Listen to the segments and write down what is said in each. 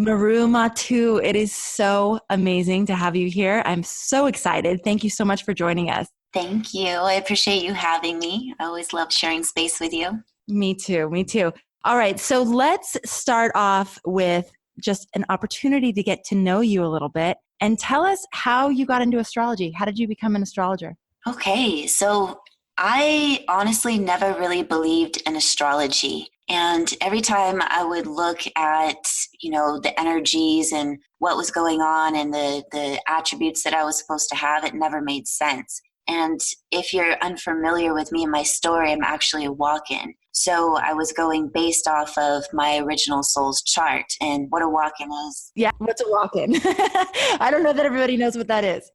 Meru Matu, it is so amazing to have you here. I'm so excited. Thank you so much for joining us. Thank you. I appreciate you having me. I always love sharing space with you. Me too. Me too. All right. So let's start off with just an opportunity to get to know you a little bit and tell us how you got into astrology. How did you become an astrologer? Okay. So I honestly never really believed in astrology. And every time I would look at, the energies and what was going on and the attributes that I was supposed to have, it never made sense. And if you're unfamiliar with me and my story, I'm actually a walk-in. So I was going based off of my original soul's chart and what a walk-in is. Yeah, what's a walk-in? I don't know that everybody knows what that is.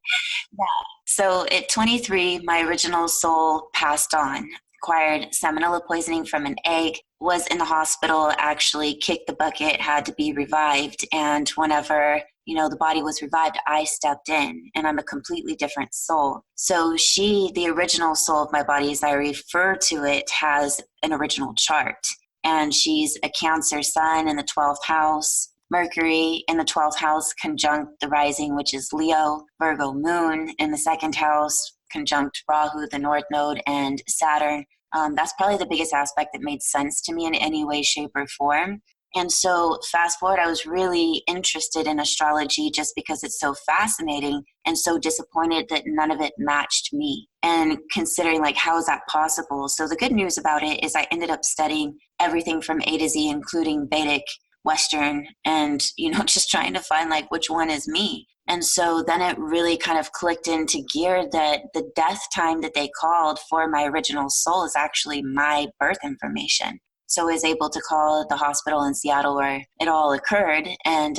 Yeah. So at 23, my original soul passed on, acquired salmonella poisoning from an egg, was in the hospital, actually kicked the bucket, had to be revived. And whenever, the body was revived, I stepped in and I'm a completely different soul. So the original soul of my body, as I refer to it, has an original chart. And she's a Cancer sun in the 12th house, Mercury in the 12th house conjunct the rising, which is Leo, Virgo moon in the 2nd house, conjunct Rahu, the North Node, and Saturn. That's probably the biggest aspect that made sense to me in any way, shape, or form. And so fast forward, I was really interested in astrology just because it's so fascinating and so disappointed that none of it matched me. And considering how is that possible? So the good news about it is I ended up studying everything from A to Z, including Vedic, Western, and, just trying to find which one is me. And so then it really kind of clicked into gear that the death time that they called for my original soul is actually my birth information. So I was able to call the hospital in Seattle where it all occurred and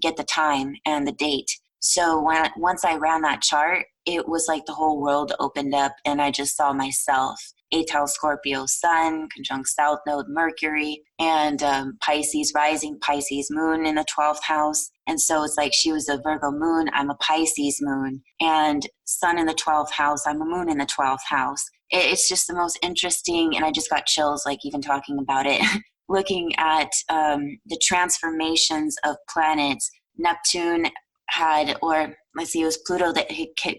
get the time and the date. So once I ran that chart, it was like the whole world opened up and I just saw myself. 8th house Scorpio sun, conjunct South Node Mercury, and Pisces rising, Pisces moon in the 12th house. And so it's she was a Virgo moon, I'm a Pisces moon, and sun in the 12th house, I'm a moon in the 12th house. It's just the most interesting, and I just got chills even talking about it. Looking at the transformations of planets, Neptune it was Pluto that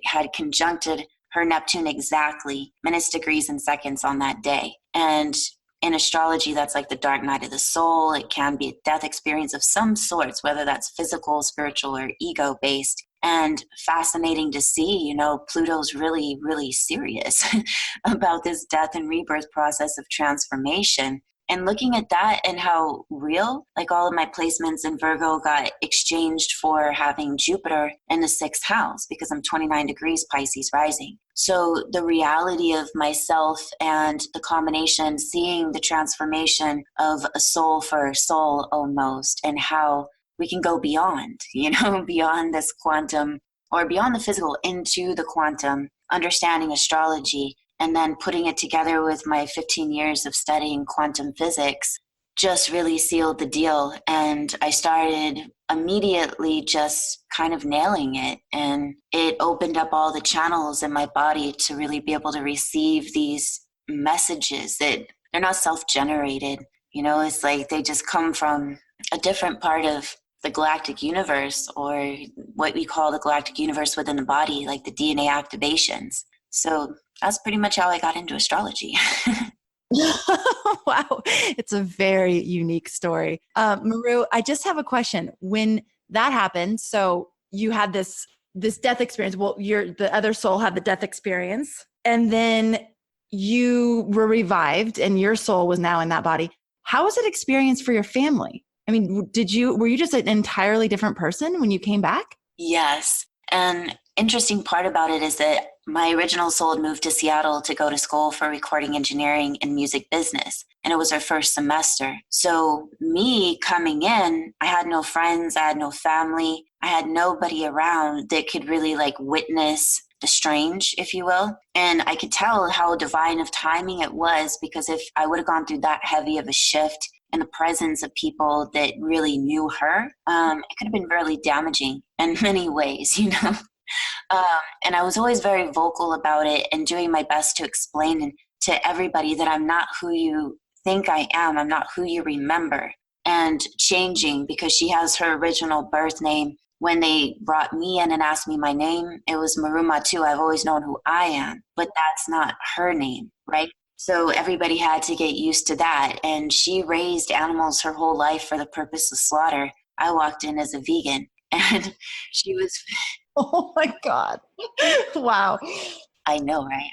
had conjuncted her Neptune exactly minutes, degrees, and seconds on that day. And in astrology, that's the dark night of the soul. It can be a death experience of some sorts, whether that's physical, spiritual, or ego-based. And fascinating to see, Pluto's really, really serious about this death and rebirth process of transformation. And looking at that and how real, all of my placements in Virgo got exchanged for having Jupiter in the 6th house because I'm 29 degrees Pisces rising. So the reality of myself and the combination, seeing the transformation of a soul for soul almost, and how we can go beyond, beyond this quantum or beyond the physical into the quantum, understanding astrology, and then putting it together with my 15 years of studying quantum physics just really sealed the deal. And I started immediately just kind of nailing it. And it opened up all the channels in my body to really be able to receive these messages that they're not self-generated. It's they just come from a different part of the galactic universe, or what we call the galactic universe within the body, the DNA activations. So that's pretty much how I got into astrology. Wow. It's a very unique story. Meru, I just have a question. When that happened, so you had this death experience. Well, the other soul had the death experience, and then you were revived and your soul was now in that body. How was it experienced for your family? I mean, were you just an entirely different person when you came back? Yes. And interesting part about it is that my original soul had moved to Seattle to go to school for recording engineering and music business. And it was her first semester. So me coming in, I had no friends, I had no family, I had nobody around that could really witness the strange, if you will. And I could tell how divine of timing it was, because if I would have gone through that heavy of a shift in the presence of people that really knew her, it could have been really damaging in many ways, And I was always very vocal about it and doing my best to explain to everybody that I'm not who you think I am. I'm not who you remember. and changing, because she has her original birth name. When they brought me in and asked me my name, it was Meru Matu. I've always known who I am, but that's not her name, right? So everybody had to get used to that. And she raised animals her whole life for the purpose of slaughter. I walked in as a vegan, and she was... Oh my God. Wow. I know, right?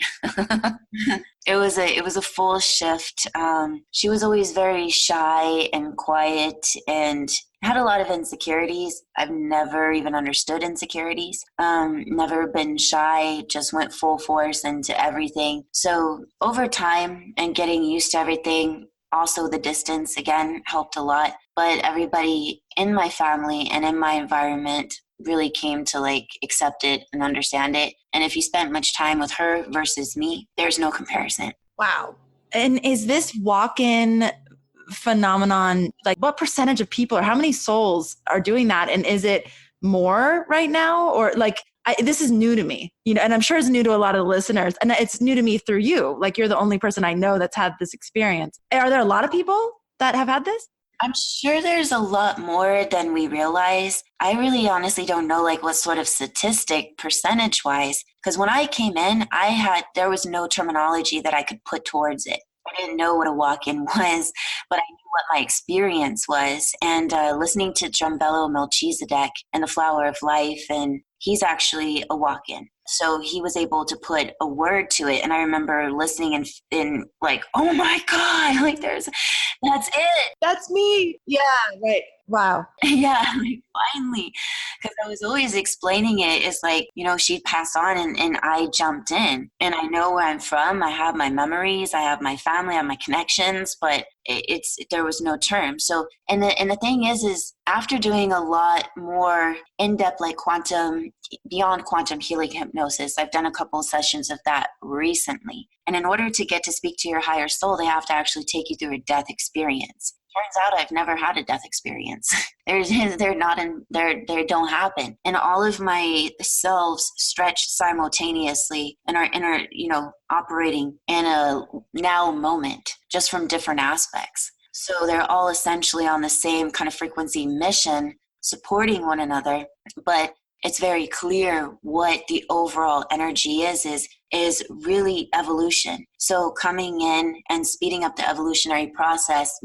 It was a full shift. She was always very shy and quiet and had a lot of insecurities. I've never even understood insecurities. Never been shy, just went full force into everything. So over time and getting used to everything, also the distance again helped a lot. But everybody in my family and in my environment really came to like accept it and understand it. And if you spent much time with her versus me, there's no comparison. Wow. And is this walk-in phenomenon, like what percentage of people or how many souls are doing that? And is it more right now? Or like, this is new to me, and I'm sure it's new to a lot of listeners, and it's new to me through you. Like you're the only person I know that's had this experience. Are there a lot of people that have had this? I'm sure there's a lot more than we realize. I really honestly don't know like what sort of statistic percentage wise, because when I came in, there was no terminology that I could put towards it. I didn't know what a walk-in was, but I knew what my experience was. And listening to Drumbello Melchizedek and the Flower of Life, and he's actually a walk-in. So he was able to put a word to it. And I remember listening and like, oh my God, like that's it. That's me. Yeah, right. Wow. Yeah, like finally. Because I was always explaining it. It's like, she'd pass on and I jumped in. And I know where I'm from. I have my memories. I have my family. I have my connections. But there was no term. So, and the thing is after doing a lot more in-depth, like beyond quantum healing hypnosis, I've done a couple of sessions of that recently. And in order to get to speak to your higher soul, they have to actually take you through a death experience. Turns out I've never had a death experience. They don't happen. And all of my selves stretched simultaneously and are operating in a now moment, just from different aspects. So they're all essentially on the same kind of frequency mission, supporting one another, but it's very clear what the overall energy is really evolution. So coming in and speeding up the evolutionary process,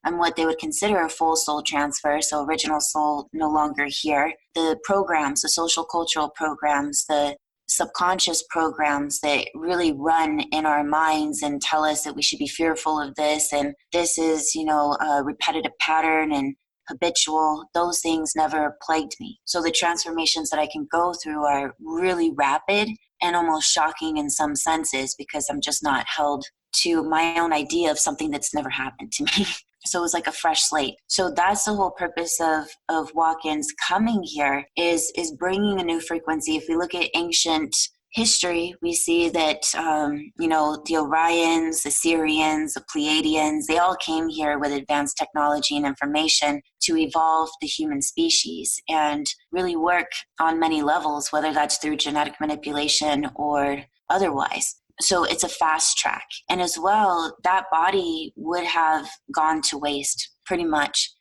I'm what they would consider a full soul transfer. So original soul no longer here. The programs, the social cultural programs, the subconscious programs that really run in our minds and tell us that we should be fearful of this, and this is, a repetitive pattern and habitual, those things never plagued me. So the transformations that I can go through are really rapid and almost shocking in some senses, because I'm just not held to my own idea of something that's never happened to me. So it was like a fresh slate. So that's the whole purpose of walk-ins coming here is bringing a new frequency. If we look at ancient history, we see that, the Orions, the Sirians, the Pleiadians, they all came here with advanced technology and information to evolve the human species and really work on many levels, whether that's through genetic manipulation or otherwise. So it's a fast track. And as well, that body would have gone to waste pretty much,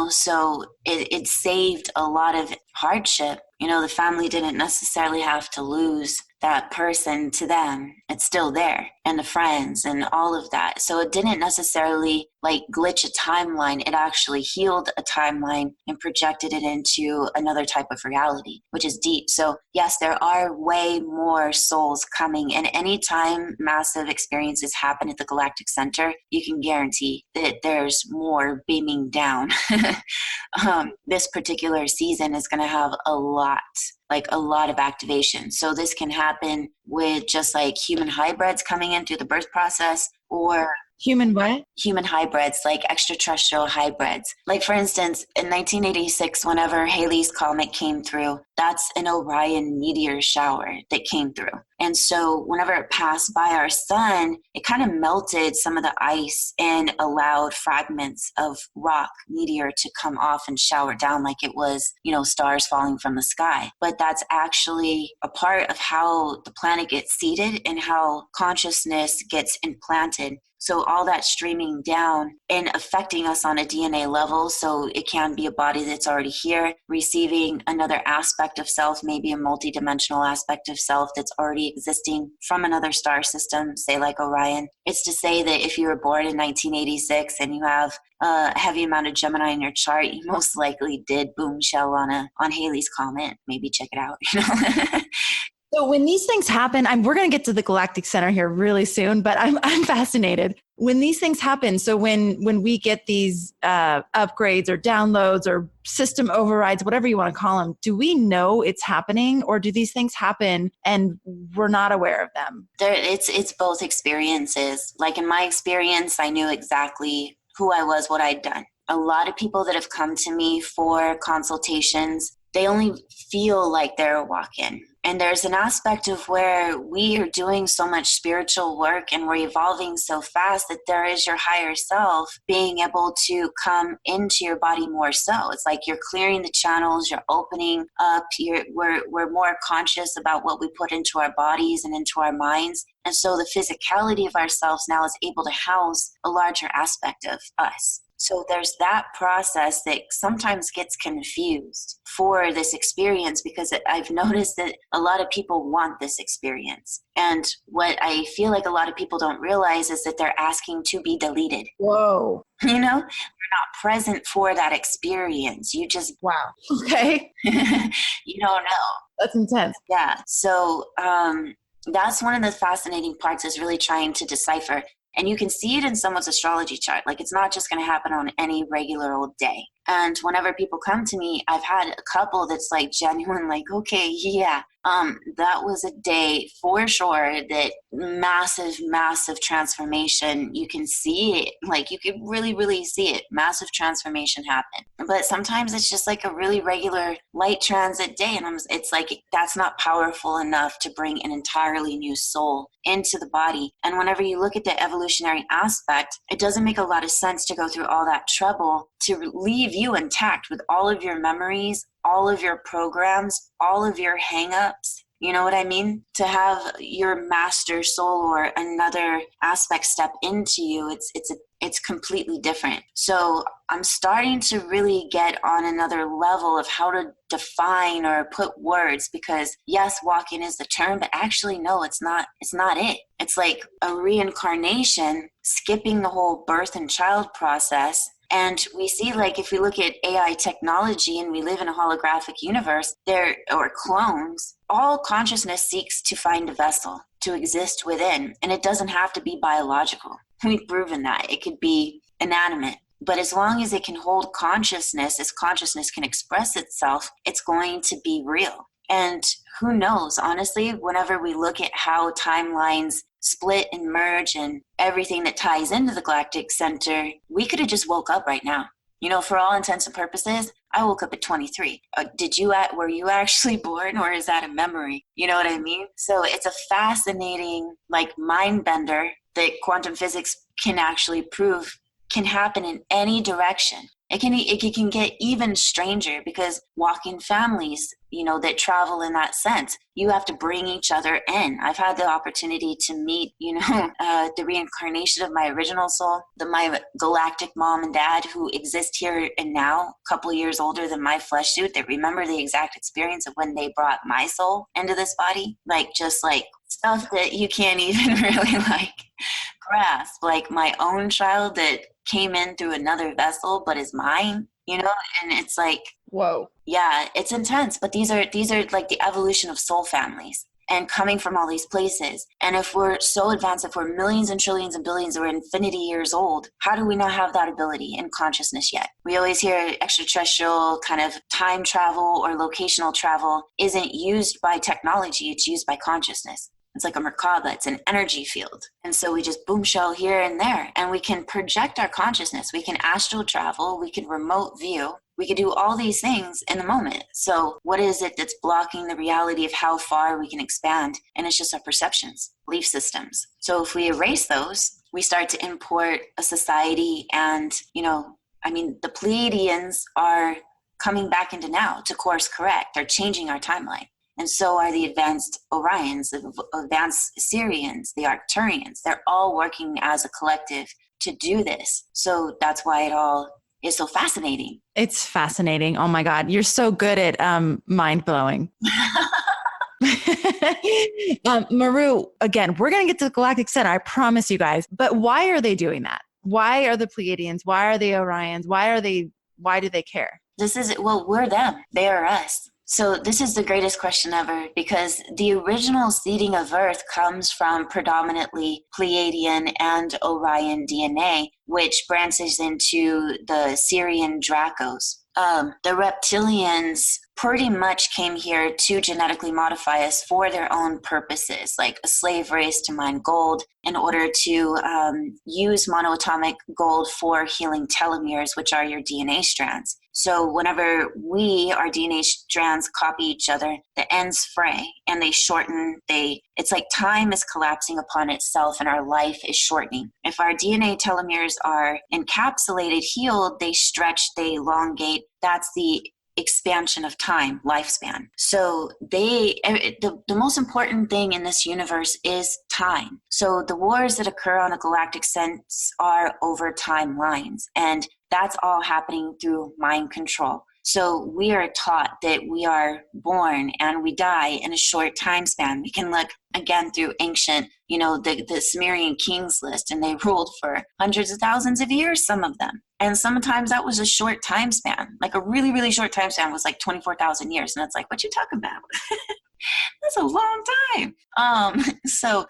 so it saved a lot of hardship. The family didn't necessarily have to lose that person to them. It's still there, and the friends and all of that. So it didn't necessarily like glitch a timeline. It actually healed a timeline and projected it into another type of reality, which is deep. So yes, there are way more souls coming, and anytime massive experiences happen at the Galactic Center, you can guarantee that there's more beaming down. This particular season is going to have a lot of activation. So this can happen with just like human hybrids coming in through the birth process, or human what? Human hybrids, like extraterrestrial hybrids. Like for instance, in 1986, whenever Halley's Comet came through, that's an Orion meteor shower that came through. And so whenever it passed by our sun, it kind of melted some of the ice and allowed fragments of rock meteor to come off and shower down like it was, stars falling from the sky. But that's actually a part of how the planet gets seeded and how consciousness gets implanted. So all that streaming down and affecting us on a DNA level. So it can be a body that's already here, receiving another aspect of self, maybe a multidimensional aspect of self that's already existing from another star system, say like Orion. It's to say that if you were born in 1986 and you have a heavy amount of Gemini in your chart, you most likely did boom shell on Halley's Comet. Maybe check it out. So when these things happen, we're going to get to the Galactic Center here really soon, but I'm fascinated when these things happen. So when we get these upgrades or downloads or system overrides, whatever you want to call them, do we know it's happening, or do these things happen and we're not aware of them? It's both experiences. Like in my experience, I knew exactly who I was, what I'd done. A lot of people that have come to me for consultations, they only feel like they're a walk-in. And there's an aspect of where we are doing so much spiritual work and we're evolving so fast that there is your higher self being able to come into your body more so. It's like you're clearing the channels, you're opening up, we're more conscious about what we put into our bodies and into our minds. And so the physicality of ourselves now is able to house a larger aspect of us. So there's that process that sometimes gets confused for this experience, because I've noticed that a lot of people want this experience. And what I feel like a lot of people don't realize is that they're asking to be deleted. Whoa. You know, they're not present for that experience. You just, wow. Okay. you don't know. That's intense. Yeah. So that's one of the fascinating parts, is really trying to decipher. And you can see it in someone's astrology chart. Like, it's not just going to happen on any regular old day. And whenever people come to me, I've had a couple that's like genuine, like, okay, yeah, that was a day for sure that massive transformation. You can see it, like you can really see it. Massive transformation happen. But sometimes it's just like a really regular light transit day. And it's like, that's not powerful enough to bring an entirely new soul into the body. And whenever you look at the evolutionary aspect, it doesn't make a lot of sense to go through all that trouble to leave you intact with all of your memories, all of your programs, all of your hang-ups. You know what I mean? To have your master soul or another aspect step into you, it's completely different. So I'm starting to really get on another level of how to define or put words, because yes, walk-in is the term, but actually no, it's not it. It's like a reincarnation, skipping the whole birth and child process. And we see, like, if we look at AI technology and we live in a holographic universe, or clones, all consciousness seeks to find a vessel to exist within. And it doesn't have to be biological. We've proven that. It could be inanimate. But as long as it can hold consciousness, as consciousness can express itself, it's going to be real. And who knows, honestly, whenever we look at how timelines split and merge and everything that ties into the Galactic Center, we could have just woke up right now. You know, for all intents and purposes, I woke up at 23. Were you actually born, or is that a memory? You know what I mean? So it's a fascinating, like, mind bender that quantum physics can actually prove can happen in any direction. It can get even stranger, because walk-in families, you know, that travel in that sense, you have to bring each other in. I've had the opportunity to meet, you know, the reincarnation of my original soul, my galactic mom and dad who exist here and now, a couple of years older than my flesh suit, that remember the exact experience of when they brought my soul into this body. Like, just like stuff that you can't even really like grasp. Like my own child that came in through another vessel but is mine, you know. And it's like, whoa, yeah, it's intense. But these are like the evolution of soul families and coming from all these places. And if we're so advanced, if we're millions and trillions and billions or infinity years old, how do we not have that ability in consciousness yet? We always hear extraterrestrial kind of time travel or locational travel isn't used by technology, it's used by consciousness. It's like a Merkaba, it's an energy field. And so we just boom show here and there, and we can project our consciousness. We can astral travel, we can remote view, we can do all these things in the moment. So what is it that's blocking the reality of how far we can expand? And it's just our perceptions, belief systems. So if we erase those, we start to import a society. And, you know, I mean, the Pleiadians are coming back into now to course correct. They're changing our timeline. And so are the advanced Orions, the advanced Sirians, the Arcturians. They're all working as a collective to do this. So that's why it all is so fascinating. It's fascinating. Oh my God. You're so good at mind blowing. Meru, again, we're going to get to the Galactic Center. I promise you guys. But why are they doing that? Why are the Pleiadians? Why are the Orions? Why do they care? We're them. They are us. So this is the greatest question ever, because the original seeding of Earth comes from predominantly Pleiadian and Orion DNA, which branches into the Sirian Dracos. The reptilians pretty much came here to genetically modify us for their own purposes, like a slave race to mine gold in order to use monoatomic gold for healing telomeres, which are your DNA strands. So whenever our DNA strands copy each other, the ends fray and they shorten. It's like time is collapsing upon itself and our life is shortening. If our DNA telomeres are encapsulated, healed, they stretch, they elongate. That's the expansion of time, lifespan. So the most important thing in this universe is time. So the wars that occur on a galactic sense are over timelines, and that's all happening through mind control. So we are taught that we are born and we die in a short time span. We can look again through ancient, the Sumerian kings list, and they ruled for hundreds of thousands of years, some of them. And sometimes that was a short time span, like a really, really short time span was like 24,000 years. And it's like, what you talking about? That's a long time. So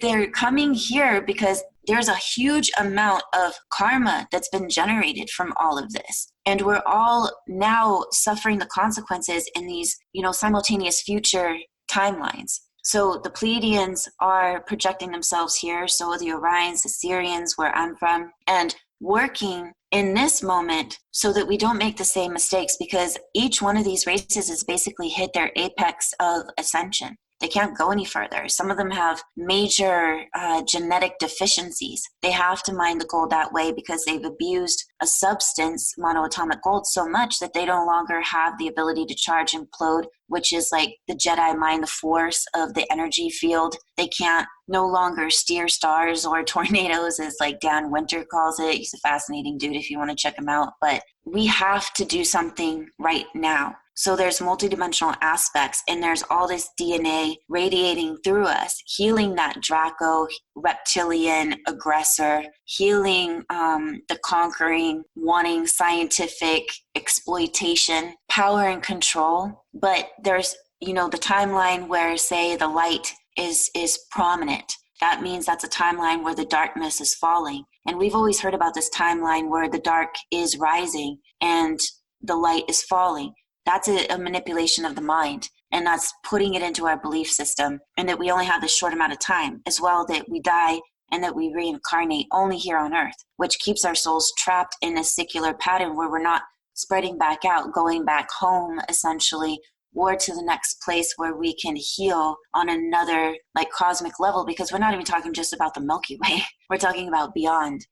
they're coming here because there's a huge amount of karma that's been generated from all of this. And we're all now suffering the consequences in these, simultaneous future timelines. So the Pleiadians are projecting themselves here. So are the Orions, the Sirians, where I'm from, and working in this moment so that we don't make the same mistakes, because each one of these races has basically hit their apex of ascension. They can't go any further. Some of them have major genetic deficiencies. They have to mine the gold that way because they've abused a substance, monoatomic gold, so much that they no longer have the ability to charge and implode, which is like the Jedi mine the force of the energy field. They can't no longer steer stars or tornadoes, as like Dan Winter calls it. He's a fascinating dude if you want to check him out. But we have to do something right now. So there's multidimensional aspects, and there's all this DNA radiating through us, healing that Draco, reptilian aggressor, healing the conquering, wanting scientific exploitation, power and control. But there's, the timeline where, say, the light is prominent. That means that's a timeline where the darkness is falling. And we've always heard about this timeline where the dark is rising and the light is falling. That's a manipulation of the mind, and that's putting it into our belief system, and that we only have this short amount of time, as well that we die and that we reincarnate only here on Earth, which keeps our souls trapped in a secular pattern where we're not spreading back out, going back home, essentially, or to the next place where we can heal on another like cosmic level, because we're not even talking just about the Milky Way. We're talking about beyond,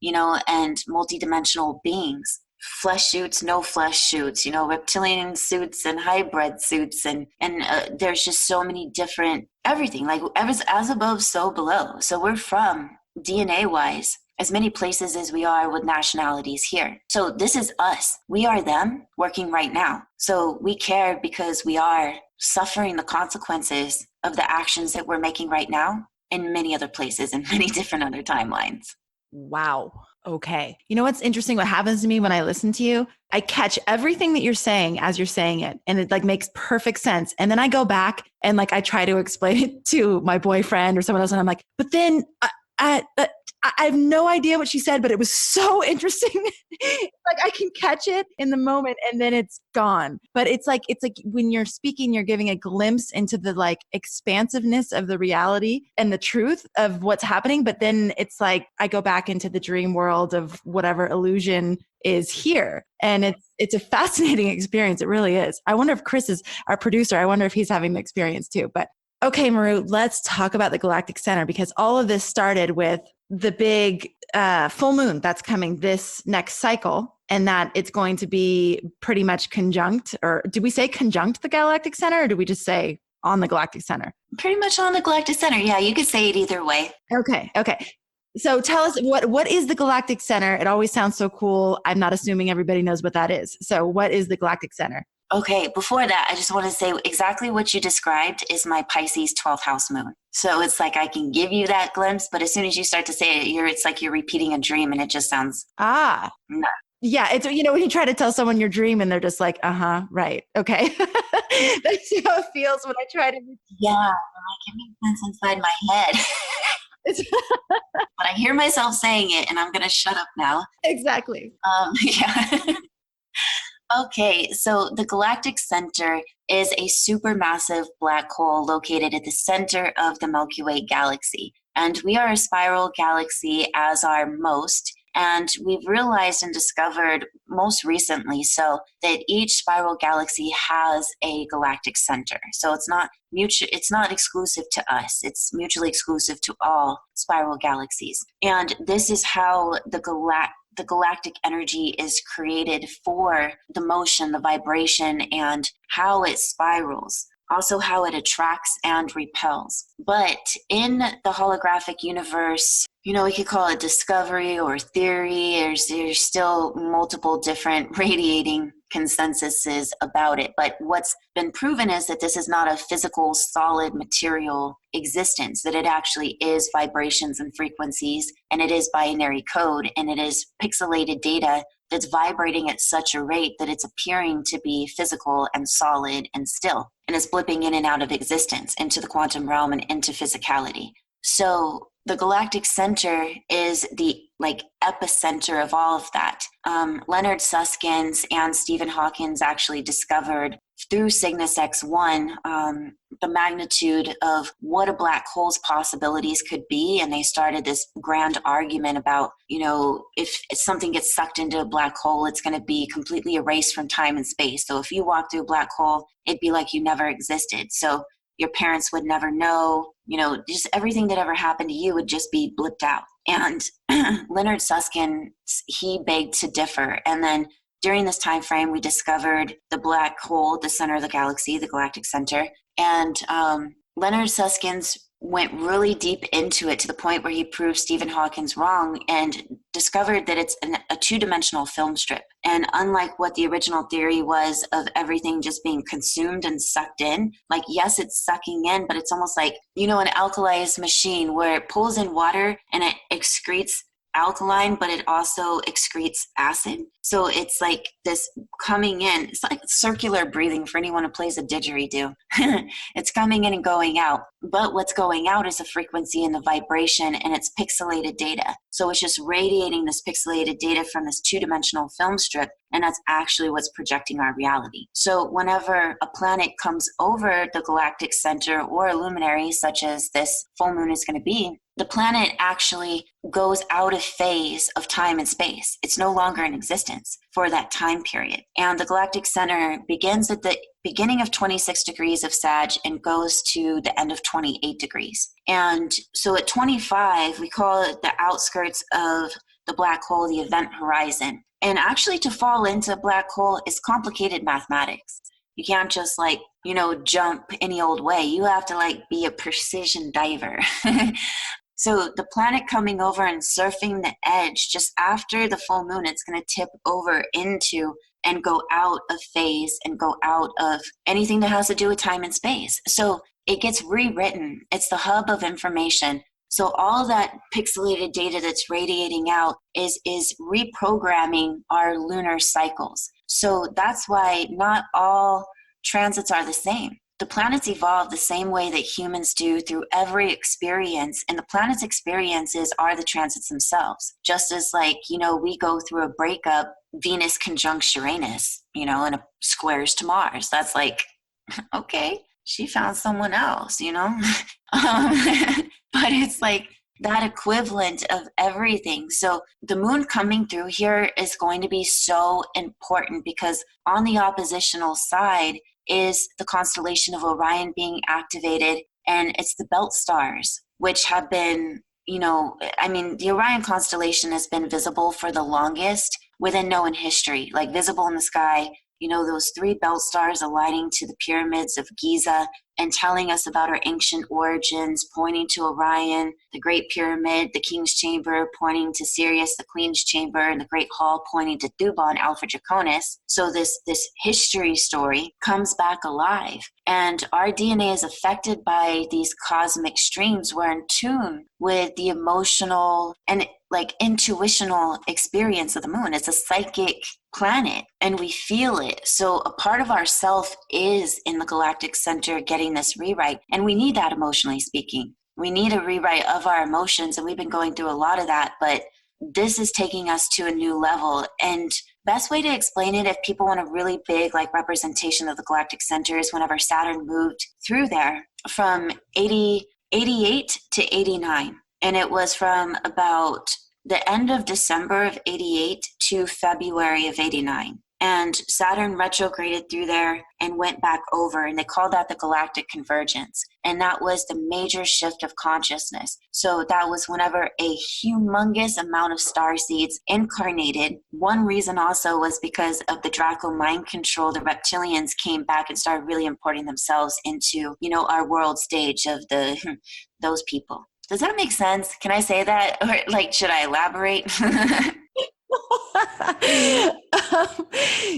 and multidimensional beings. Flesh suits, no flesh suits, reptilian suits and hybrid suits. And there's just so many different everything, like as above, so below. So we're from DNA wise as many places as we are with nationalities here. So this is us. We are them working right now. So we care because we are suffering the consequences of the actions that we're making right now in many other places and many different other timelines. Wow. Okay. You know what's interesting? What happens to me when I listen to you, I catch everything that you're saying as you're saying it. And it like makes perfect sense. And then I go back and like, I try to explain it to my boyfriend or someone else. And I'm like, but then I have no idea what she said, but it was so interesting. Like I can catch it in the moment and then it's gone. But it's like when you're speaking, you're giving a glimpse into the like expansiveness of the reality and the truth of what's happening. But then it's like, I go back into the dream world of whatever illusion is here. And it's a fascinating experience. It really is. I wonder if Chris is our producer. I wonder if he's having the experience too. But okay, Meru, let's talk about the Galactic Center, because all of this started with the big full moon that's coming this next cycle, and that it's going to be pretty much conjunct, or did we say conjunct the Galactic Center, or did we just say on the galactic center? Pretty much on the galactic center. Yeah, you could say it either way. Okay. So tell us what is the Galactic Center? It always sounds so cool. I'm not assuming everybody knows what that is. So what is the Galactic Center? Okay, before that, I just want to say exactly what you described is my Pisces 12th house moon. So it's like I can give you that glimpse, but as soon as you start to say it, it's like you're repeating a dream and it just sounds nuts. Yeah, it's, when you try to tell someone your dream and they're just like, right, okay. That's how it feels when I try to. Yeah, like it makes sense inside my head. But I hear myself saying it and I'm going to shut up now. Exactly. Yeah. Okay, so the Galactic Center is a supermassive black hole located at the center of the Milky Way galaxy. And we are a spiral galaxy, as are most. And we've realized and discovered most recently that each spiral galaxy has a galactic center. So it's not exclusive to us. It's mutually exclusive to all spiral galaxies. And this is how the galactic energy is created for the motion, the vibration, and how it spirals. Also how it attracts and repels. But in the holographic universe, we could call it discovery or theory. There's still multiple different radiating consensuses about it. But what's been proven is that this is not a physical, solid, material existence, that it actually is vibrations and frequencies, and it is binary code, and it is pixelated data that's vibrating at such a rate that it's appearing to be physical and solid and still, and it's blipping in and out of existence into the quantum realm and into physicality. So the Galactic Center is the epicenter of all of that. Leonard Susskind and Stephen Hawking actually discovered through Cygnus X1 the magnitude of what a black hole's possibilities could be, and they started this grand argument about, if something gets sucked into a black hole, it's going to be completely erased from time and space. So if you walk through a black hole, it'd be like you never existed. So your parents would never know, just everything that ever happened to you would just be blipped out. And Leonard Susskind, he begged to differ. And then during this time frame, we discovered the black hole, the center of the galaxy, the galactic center. And Leonard Susskind went really deep into it to the point where he proved Stephen Hawking's wrong and discovered that it's a two-dimensional film strip. And unlike what the original theory was of everything just being consumed and sucked in, yes, it's sucking in, but it's almost like, an alkalized machine where it pulls in water and it excretes alkaline, but it also excretes acid. So it's like this coming in. It's like circular breathing for anyone who plays a didgeridoo. It's coming in and going out. But what's going out is the frequency and the vibration, and it's pixelated data. So it's just radiating this pixelated data from this two-dimensional film strip, and that's actually what's projecting our reality. So whenever a planet comes over the galactic center or a luminary, such as this full moon is going to be, the planet actually goes out of phase of time and space. It's no longer in existence for that time period. And the galactic center begins at the beginning of 26 degrees of Sag and goes to the end of 28 degrees. And so at 25, we call it the outskirts of the black hole, the event horizon. And actually to fall into a black hole is complicated mathematics. You can't just jump any old way. You have to be a precision diver. So the planet coming over and surfing the edge just after the full moon, it's going to tip over into and go out of phase and go out of anything that has to do with time and space. So it gets rewritten. It's the hub of information. So all that pixelated data that's radiating out is reprogramming our lunar cycles. So that's why not all transits are the same. The planets evolve the same way that humans do through every experience, and the planets' experiences are the transits themselves. Just as we go through a breakup, Venus conjunct Uranus, and a squares to Mars. That's okay, she found someone else, But it's that equivalent of everything. So the moon coming through here is going to be so important because on the oppositional side is the constellation of Orion being activated, and it's the belt stars, which have been, the Orion constellation has been visible for the longest within known history, visible in the sky. Those three belt stars aligning to the pyramids of Giza, and telling us about our ancient origins, pointing to Orion, the Great Pyramid, the King's Chamber, pointing to Sirius, the Queen's Chamber, and the Great Hall, pointing to Thuban, Alpha Draconis. So this history story comes back alive. And our DNA is affected by these cosmic streams. We're in tune with the emotional and like intuitional experience of the moon. It's a psychic planet and we feel it. So a part of ourself is in the Galactic Center getting this rewrite. And we need that, emotionally speaking. We need a rewrite of our emotions. And we've been going through a lot of that, but this is taking us to a new level. And best way to explain it, if people want a really big like representation of the Galactic Center, is whenever Saturn moved through there from 88 to 89. And it was from about the end of December of 88 to February of 89. And Saturn retrograded through there and went back over, and they called that the Galactic Convergence. And that was the major shift of consciousness. So that was whenever a humongous amount of starseeds incarnated. One reason also was because of the Draco mind control. The reptilians came back and started really importing themselves into, you know, our world stage of those people. Does that make sense? Can I say that? Or like, should I elaborate?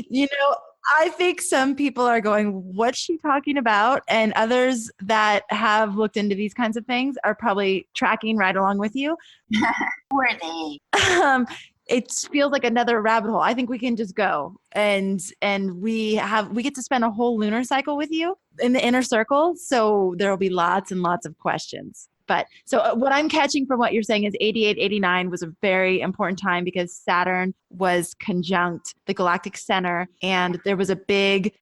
You know, I think some people are going, what's she talking about? And others that have looked into these kinds of things are probably tracking right along with you. Who are they? It feels like another rabbit hole. I think we can just go and we get to spend a whole lunar cycle with you in the inner circle. So there will be lots and lots of questions. But so what I'm catching from what you're saying is 88, 89 was a very important time because Saturn was conjunct the Galactic Center, and there was a big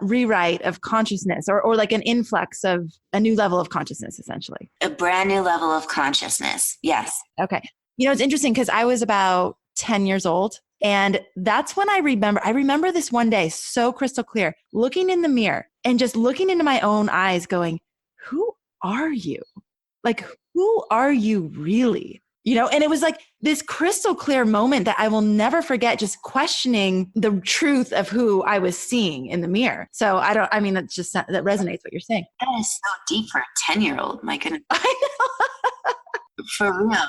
rewrite of consciousness or like an influx of a new level of consciousness, essentially. A brand new level of consciousness. Yes. Okay. You know, it's interesting because I was about 10 years old. And that's when I remember this one day so crystal clear, looking in the mirror and just looking into my own eyes going, who are you? Like, who are you really? You know, and it was like this crystal clear moment that I will never forget, just questioning the truth of who I was seeing in the mirror. So that resonates what you're saying. That is so deep for a 10-year-old. My goodness. I know. For real.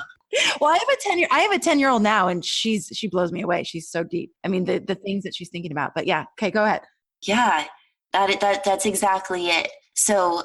Well, I have a 10-year-old now, and she blows me away. She's so deep. I mean, the things that she's thinking about. But yeah, okay, go ahead. Yeah, that's exactly it. So,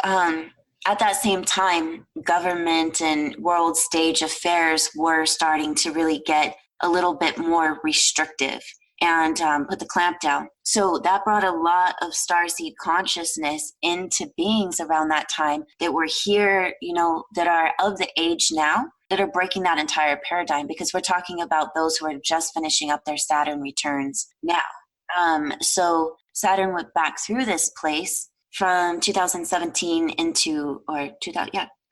at that same time, government and world stage affairs were starting to really get a little bit more restrictive and put the clamp down. So that brought a lot of starseed consciousness into beings around that time that were here, you know, that are of the age now, that are breaking that entire paradigm, because we're talking about those who are just finishing up their Saturn returns now. So Saturn went back through this place from 2017 into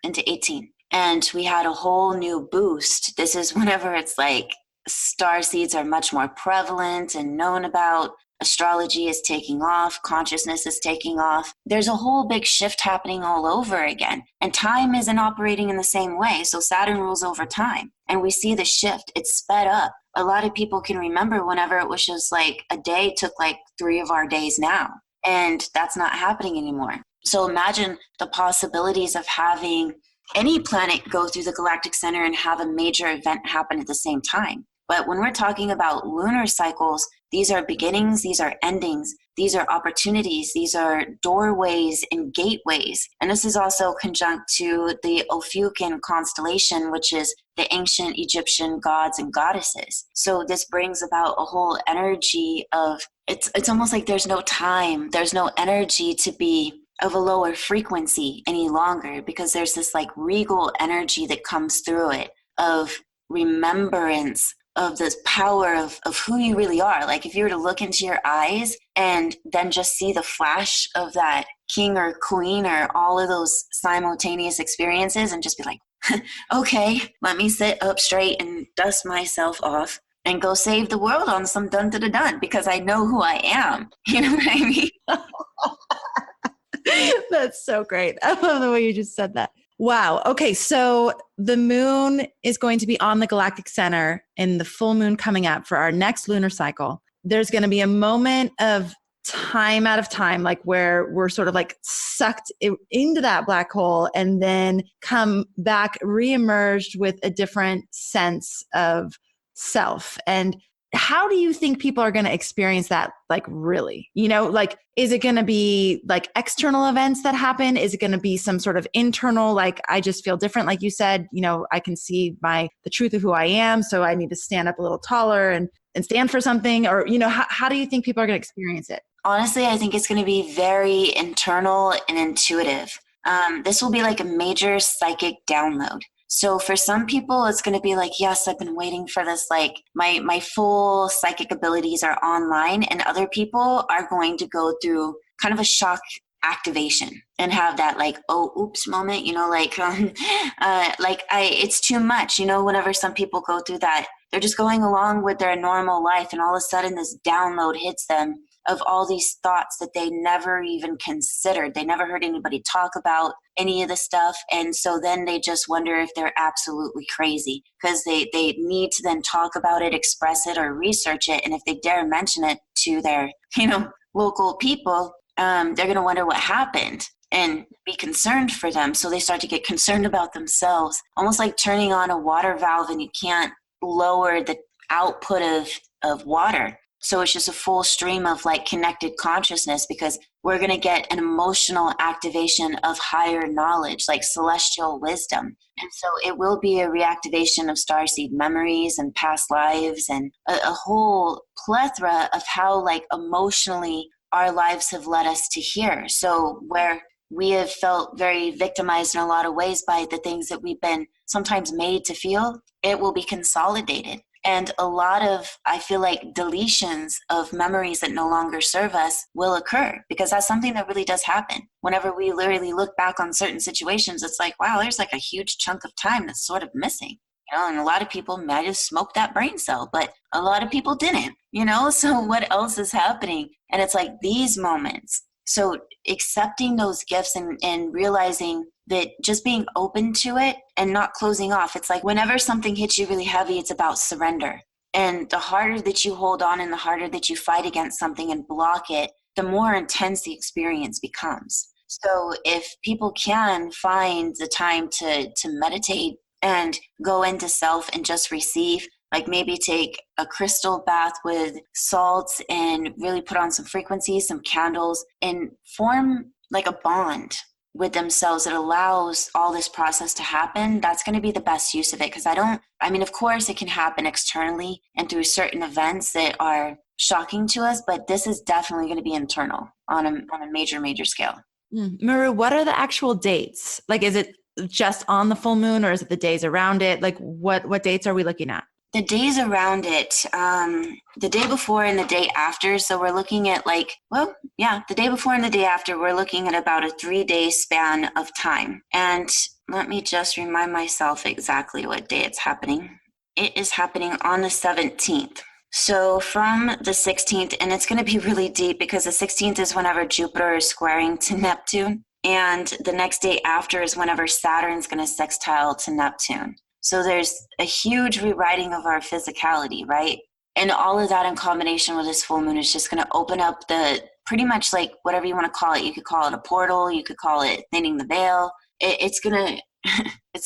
18. And we had a whole new boost. This is whenever it's like starseeds are much more prevalent and known about. Astrology is taking off. Consciousness is taking off. There's a whole big shift happening all over again. And time isn't operating in the same way. So Saturn rules over time. And we see the shift. It's sped up. A lot of people can remember whenever it was just like a day took like 3 of our days now. And that's not happening anymore. So imagine the possibilities of having any planet go through the Galactic Center and have a major event happen at the same time. But when we're talking about lunar cycles, these are beginnings, these are endings, these are opportunities, these are doorways and gateways. And this is also conjunct to the Ophiuchian constellation, which is the ancient Egyptian gods and goddesses. So this brings about a whole energy of, it's almost like there's no time, there's no energy to be of a lower frequency any longer, because there's this like regal energy that comes through it of remembrance of this power of who you really are. Like if you were to look into your eyes and then just see the flash of that king or queen or all of those simultaneous experiences and just be like, okay, let me sit up straight and dust myself off and go save the world on some dun-da-da-dun because I know who I am. You know what I mean? That's so great. I love the way you just said that. Wow. Okay. So the moon is going to be on the Galactic Center in the full moon coming up for our next lunar cycle. There's going to be a moment of time out of time, like where we're sort of like sucked into that black hole and then come back reemerged with a different sense of self. And how do you think people are going to experience that? Like, really, like, is it going to be like external events that happen? Is it going to be some sort of internal, like, I just feel different? Like you said, I can see the truth of who I am. So I need to stand up a little taller and stand for something, or, how do you think people are going to experience it? Honestly, I think it's going to be very internal and intuitive. This will be like a major psychic download. So for some people, it's going to be like, yes, I've been waiting for this. Like my full psychic abilities are online, and other people are going to go through kind of a shock activation and have that like, oh, oops moment, it's too much, whenever some people go through that, they're just going along with their normal life. And all of a sudden this download hits them of all these thoughts that they never even considered. They never heard anybody talk about any of the stuff. And so then they just wonder if they're absolutely crazy, because they need to then talk about it, express it, or research it. And if they dare mention it to their, local people, they're going to wonder what happened and be concerned for them. So they start to get concerned about themselves, almost like turning on a water valve and you can't lower the output of water. So it's just a full stream of like connected consciousness, because we're going to get an emotional activation of higher knowledge, like celestial wisdom. And so it will be a reactivation of starseed memories and past lives, and a whole plethora of how like emotionally our lives have led us to here. So where we have felt very victimized in a lot of ways by the things that we've been sometimes made to feel, it will be consolidated. And a lot of, I feel like, deletions of memories that no longer serve us will occur, because that's something that really does happen. Whenever we literally look back on certain situations, it's like, wow, there's like a huge chunk of time that's sort of missing. And a lot of people might have smoked that brain cell, but a lot of people didn't, so what else is happening? And it's like these moments. So accepting those gifts and realizing that just being open to it and not closing off. It's like whenever something hits you really heavy, it's about surrender. And the harder that you hold on and the harder that you fight against something and block it, the more intense the experience becomes. So if people can find the time to meditate and go into self and just receive, like maybe take a crystal bath with salts and really put on some frequencies, some candles, and form like a bond with themselves that allows all this process to happen, that's going to be the best use of it. Because of course it can happen externally and through certain events that are shocking to us, but this is definitely going to be internal on a major, major scale. Meru, what are the actual dates? Like, is it just on the full moon, or is it the days around it? Like, what dates are we looking at? The days around it, the day before and the day after. So we're looking at the day before and the day after, we're looking at about a 3-day span of time. And let me just remind myself exactly what day it's happening. It is happening on the 17th. So from the 16th, and it's going to be really deep because the 16th is whenever Jupiter is squaring to Neptune. And the next day after is whenever Saturn's going to sextile to Neptune. So there's a huge rewriting of our physicality, right? And all of that in combination with this full moon is just going to open up the pretty much like whatever you want to call it. You could call it a portal. You could call it thinning the veil. It's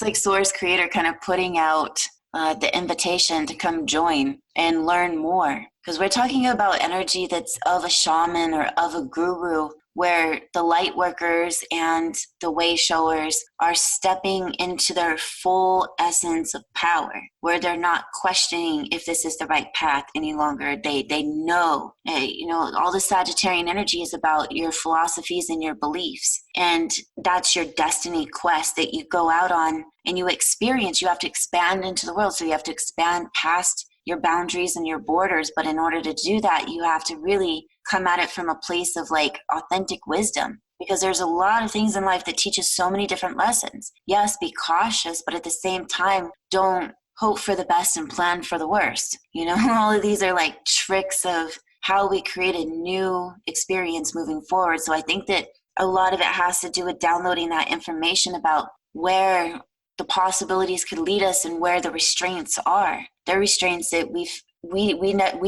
like Source Creator kind of putting out the invitation to come join and learn more. Because we're talking about energy that's of a shaman or of a guru, where the light workers and the way showers are stepping into their full essence of power, where they're not questioning if this is the right path any longer. They know, all the Sagittarian energy is about your philosophies and your beliefs. And that's your destiny quest that you go out on and you experience. You have to expand into the world. So you have to expand past your boundaries and your borders. But in order to do that, you have to really come at it from a place of like authentic wisdom, because there's a lot of things in life that teach us so many different lessons. Yes, be cautious, but at the same time, don't hope for the best and plan for the worst. All of these are like tricks of how we create a new experience moving forward. So I think that a lot of it has to do with downloading that information about where the possibilities could lead us and where the restraints are. They're restraints that we've we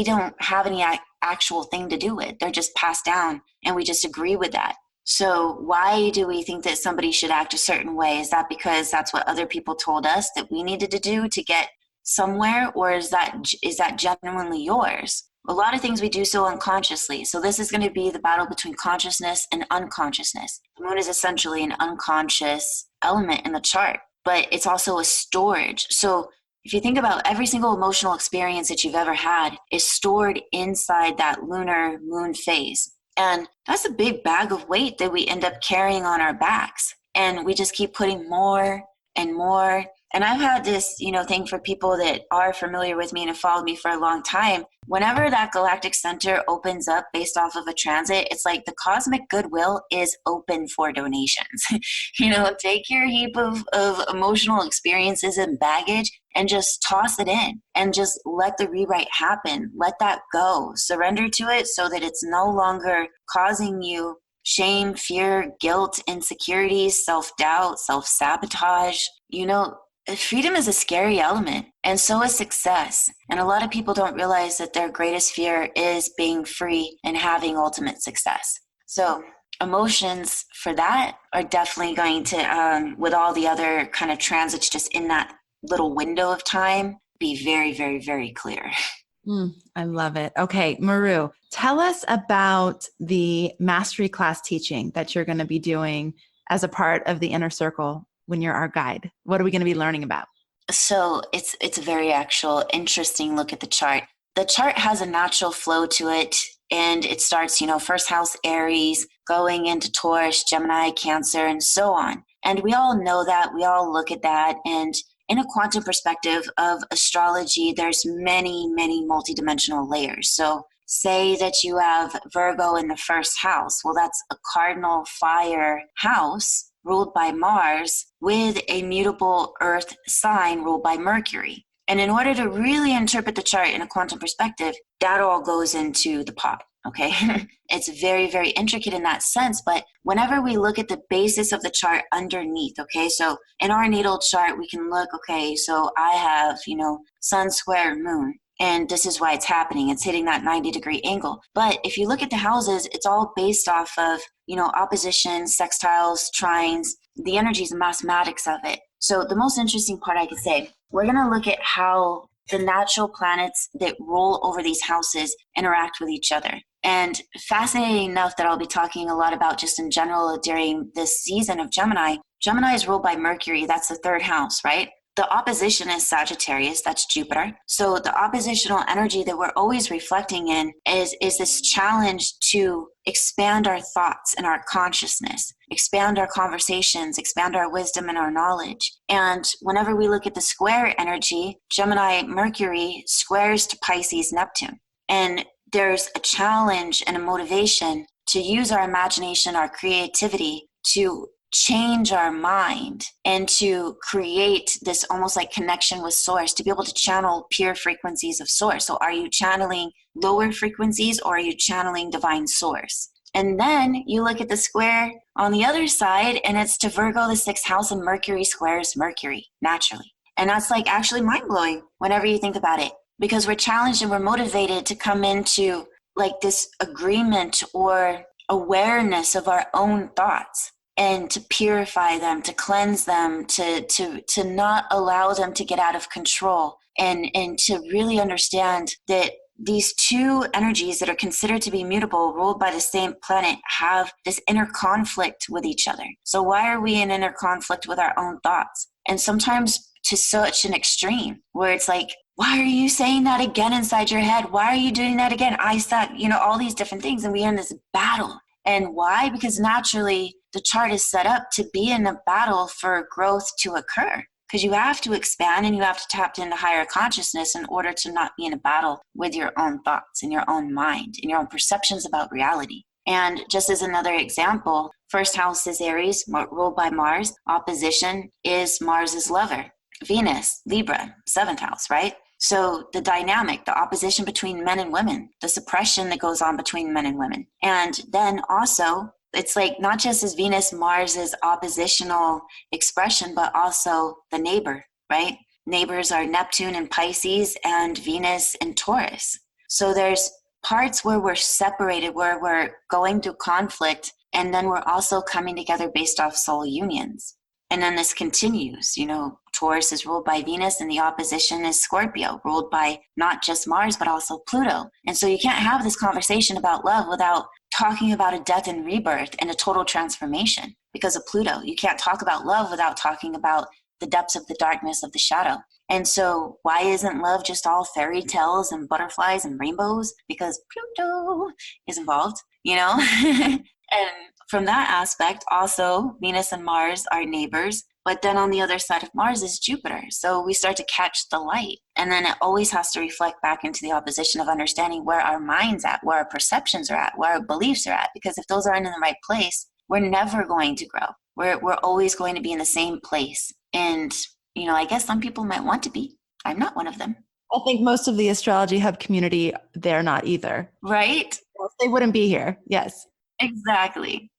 don't have any actual thing to do with. They're just passed down, and we just agree with that. So why do we think that somebody should act a certain way? Is that because that's what other people told us that we needed to do to get somewhere, or is that genuinely yours? A lot of things we do so unconsciously. So this is going to be the battle between consciousness and unconsciousness. The moon is essentially an unconscious element in the chart, but it's also a storage. So if you think about every single emotional experience that you've ever had is stored inside that lunar moon phase. And that's a big bag of weight that we end up carrying on our backs. And we just keep putting more and more. And I've had this, thing for people that are familiar with me and have followed me for a long time. Whenever that Galactic Center opens up based off of a transit, it's like the cosmic goodwill is open for donations. Take your heap of emotional experiences and baggage and just toss it in and just let the rewrite happen. Let that go. Surrender to it so that it's no longer causing you shame, fear, guilt, insecurities, self-doubt, self-sabotage. Freedom is a scary element, and so is success. And a lot of people don't realize that their greatest fear is being free and having ultimate success. So emotions for that are definitely going to, with all the other kind of transits just in that little window of time, be very, very, very clear. I love it. Okay, Meru, tell us about the mastery class teaching that you're going to be doing as a part of the inner circle when you're our guide. What are we going to be learning about? So it's a very actual interesting look at the chart. The chart has a natural flow to it, and it starts, first house Aries, going into Taurus, Gemini, Cancer, and so on. And we all know that. We all look at that. And in a quantum perspective of astrology, there's many, many multidimensional layers. So say that you have Virgo in the first house. Well, that's a cardinal fire house ruled by Mars with a mutable earth sign ruled by Mercury. And in order to really interpret the chart in a quantum perspective, that all goes into the pot, okay? It's very, very intricate in that sense, but whenever we look at the basis of the chart underneath, okay, so in our natal chart, we can look, okay, so I have, sun square moon. And this is why it's happening. It's hitting that 90-degree angle. But if you look at the houses, it's all based off of, opposition, sextiles, trines, the energies and mathematics of it. So the most interesting part I could say, we're going to look at how the natural planets that roll over these houses interact with each other. And fascinating enough that I'll be talking a lot about just in general during this season of Gemini. Gemini is ruled by Mercury. That's the third house, right? The opposition is Sagittarius, that's Jupiter. So the oppositional energy that we're always reflecting in is this challenge to expand our thoughts and our consciousness, expand our conversations, expand our wisdom and our knowledge. And whenever we look at the square energy, Gemini Mercury squares to Pisces Neptune. And there's a challenge and a motivation to use our imagination, our creativity to change our mind and to create this almost like connection with source, to be able to channel pure frequencies of source. So are you channeling lower frequencies or are you channeling divine source? And then you look at the square on the other side and it's to Virgo, the sixth house, and Mercury squares Mercury naturally. And that's like actually mind-blowing whenever you think about it, because we're challenged and we're motivated to come into like this agreement or awareness of our own thoughts, and to purify them, to cleanse them, to not allow them to get out of control, and to really understand that these two energies that are considered to be mutable, ruled by the same planet, have this inner conflict with each other. So why are we in inner conflict with our own thoughts? And sometimes to such an extreme where it's like, why are you saying that again inside your head? Why are you doing that again? I thought, all these different things, and we are in this battle. And why? Because naturally, the chart is set up to be in a battle for growth to occur, because you have to expand and you have to tap into higher consciousness in order to not be in a battle with your own thoughts and your own mind and your own perceptions about reality. And just as another example, first house is Aries, ruled by Mars. Opposition is Mars's lover, Venus, Libra, seventh house, right? So the dynamic, the opposition between men and women, the suppression that goes on between men and women. And then also, it's like not just as Venus, Mars is oppositional expression, but also the neighbor, right? neighbors are Neptune and Pisces and Venus and Taurus. So there's parts where we're separated, where we're going through conflict, and then we're also coming together based off soul unions. And then this continues. Taurus is ruled by Venus, and the opposition is Scorpio, ruled by not just Mars, but also Pluto. And so you can't have this conversation about love without talking about a death and rebirth and a total transformation because of Pluto. You can't talk about love without talking about the depths of the darkness of the shadow. And so why isn't love just all fairy tales and butterflies and rainbows? Because Pluto is involved, And from that aspect, also, Venus and Mars are neighbors. But then on the other side of Mars is Jupiter. So we start to catch the light. And then it always has to reflect back into the opposition of understanding where our mind's at, where our perceptions are at, where our beliefs are at. Because if those aren't in the right place, we're never going to grow. We're always going to be in the same place. And, I guess some people might want to be. I'm not one of them. I think most of the Astrology Hub community, they're not either. Right? They wouldn't be here. Yes. Exactly.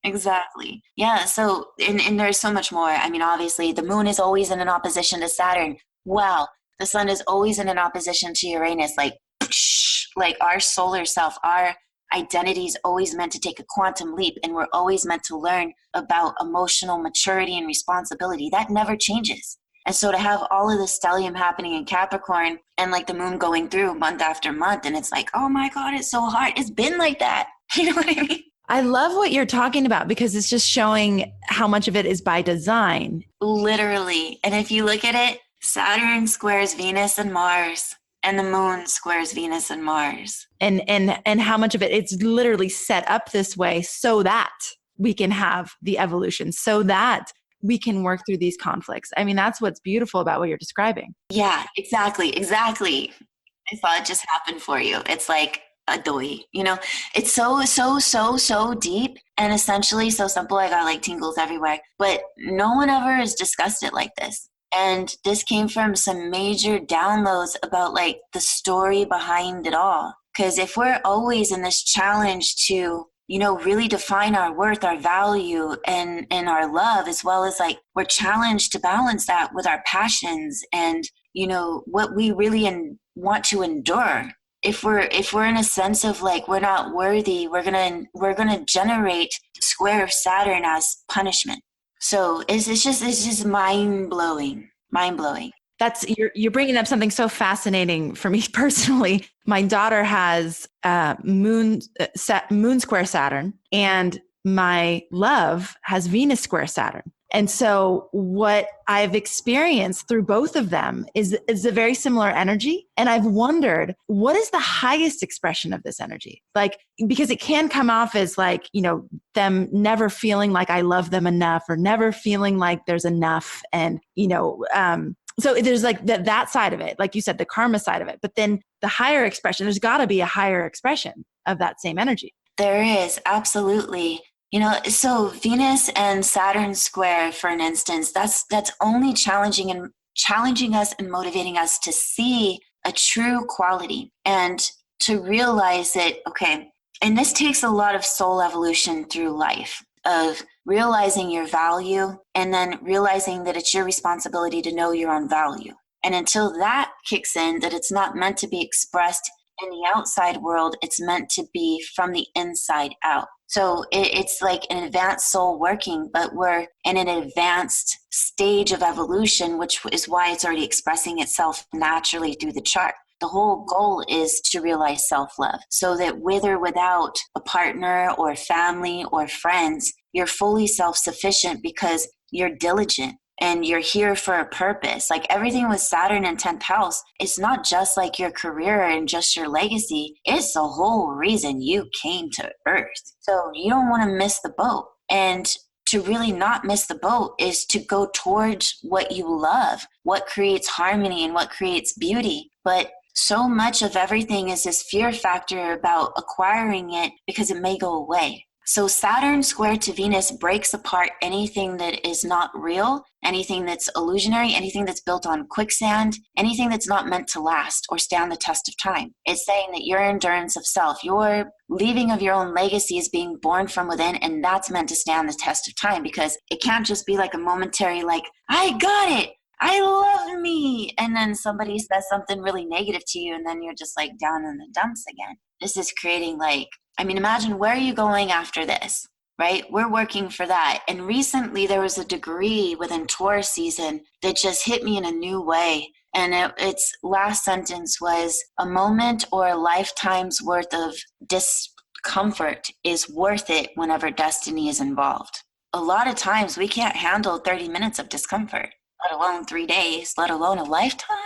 Yeah. So, and there's so much more. I mean, obviously the moon is always in an opposition to Saturn. Wow. The sun is always in an opposition to Uranus. Like our solar self, our identity is always meant to take a quantum leap. And we're always meant to learn about emotional maturity and responsibility. That never changes. And so to have all of this stellium happening in Capricorn and like the moon going through month after month, and it's like, oh my God, it's so hard. It's been like that. You know what I mean? I love what you're talking about because it's just showing how much of it is by design. Literally. And if you look at it, Saturn squares Venus and Mars, and the moon squares Venus and Mars. And how much of it, it's literally set up this way so that we can have the evolution, so that we can work through these conflicts. I mean, that's what's beautiful about what you're describing. Yeah, exactly. I thought it just happened for you. It's like a doi, it's so deep and essentially so simple. I got like tingles everywhere, but no one ever has discussed it like this. And this came from some major downloads about like the story behind it all. Because if we're always in this challenge to really define our worth, our value, and our love, as well as like we're challenged to balance that with our passions and, what we really want to endure. If we're in a sense of like, we're not worthy, we're going to generate square of Saturn as punishment. So it's just mind blowing. That's you're bringing up something so fascinating for me personally. My daughter has moon square Saturn, and my love has Venus square Saturn. And so what I've experienced through both of them is a very similar energy. And I've wondered, what is the highest expression of this energy? Like, because it can come off as like, them never feeling like I love them enough or never feeling like there's enough. And, so there's like that side of it, like you said, the karma side of it. But then the higher expression, there's got to be a higher expression of that same energy. There is, absolutely. So Venus and Saturn square, for an instance, that's only challenging us and motivating us to see a true quality and to realize that, okay, and this takes a lot of soul evolution through life, of realizing your value and then realizing that it's your responsibility to know your own value. And until that kicks in, that it's not meant to be expressed in the outside world, it's meant to be from the inside out. So it's like an advanced soul working, but we're in an advanced stage of evolution, which is why it's already expressing itself naturally through the chart. The whole goal is to realize self-love so that with or without a partner or family or friends, you're fully self-sufficient because you're diligent and you're here for a purpose. Like everything with Saturn in 10th house, it's not just like your career and just your legacy. It's the whole reason you came to Earth. So you don't want to miss the boat. And to really not miss the boat is to go towards what you love, what creates harmony and what creates beauty. But so much of everything is this fear factor about acquiring it because it may go away. So Saturn square to Venus breaks apart anything that is not real, anything that's illusionary, anything that's built on quicksand, anything that's not meant to last or stand the test of time. It's saying that your endurance of self, your leaving of your own legacy is being born from within, and that's meant to stand the test of time because it can't just be like a momentary, like, I got it, I love me. And then somebody says something really negative to you, and then you're just like down in the dumps again. This is creating imagine where are you going after this, right? We're working for that. And recently there was a degree within Taurus season that just hit me in a new way. And its last sentence was, a moment or a lifetime's worth of discomfort is worth it whenever destiny is involved. A lot of times we can't handle 30 minutes of discomfort, let alone 3 days, let alone a lifetime.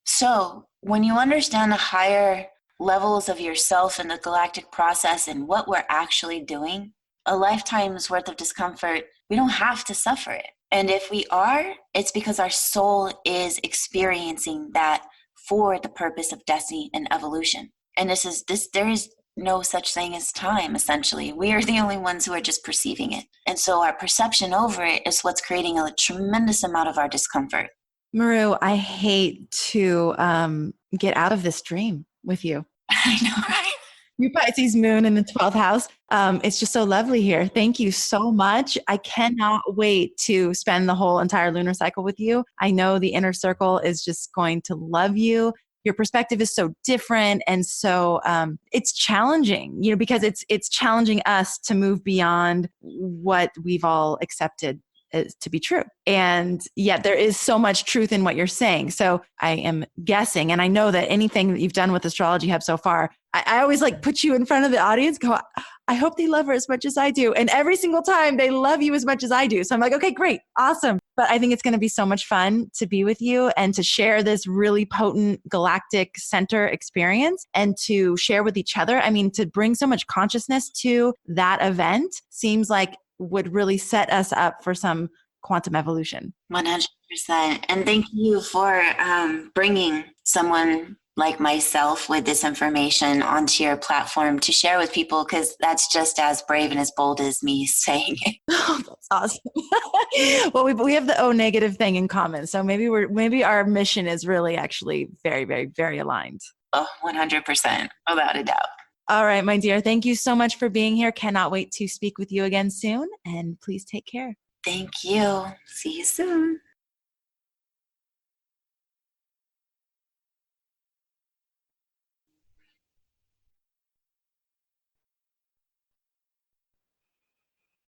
So when you understand the higher levels of yourself and the galactic process and what we're actually doing, a lifetime's worth of discomfort, we don't have to suffer it. And if we are, it's because our soul is experiencing that for the purpose of destiny and evolution. And there is no such thing as time, essentially. We are the only ones who are just perceiving it. And so our perception over it is what's creating a tremendous amount of our discomfort. Meru, I hate to get out of this dream with you. I know, right? Your Pisces moon in the 12th house. It's just so lovely here. Thank you so much. I cannot wait to spend the whole entire lunar cycle with you. I know the inner circle is just going to love you. Your perspective is so different. And so it's challenging, because it's challenging us to move beyond what we've all accepted to be true. And yet there is so much truth in what you're saying. So I am guessing, and I know that anything that you've done with Astrology Hub so far, I always put you in front of the audience, go, I hope they love her as much as I do. And every single time they love you as much as I do. So I'm like, okay, great. Awesome. But I think it's going to be so much fun to be with you and to share this really potent Galactic Center experience and to share with each other. I mean, to bring so much consciousness to that event seems like would really set us up for some quantum evolution. 100%. And thank you for bringing someone like myself with this information onto your platform to share with people, because that's just as brave and as bold as me saying it. Oh, that's awesome. Well, we have the O negative thing in common. So maybe our mission is really actually very, very, very aligned. Oh, 100%, without a doubt. All right, my dear. Thank you so much for being here. Cannot wait to speak with you again soon. And please take care. Thank you. See you soon.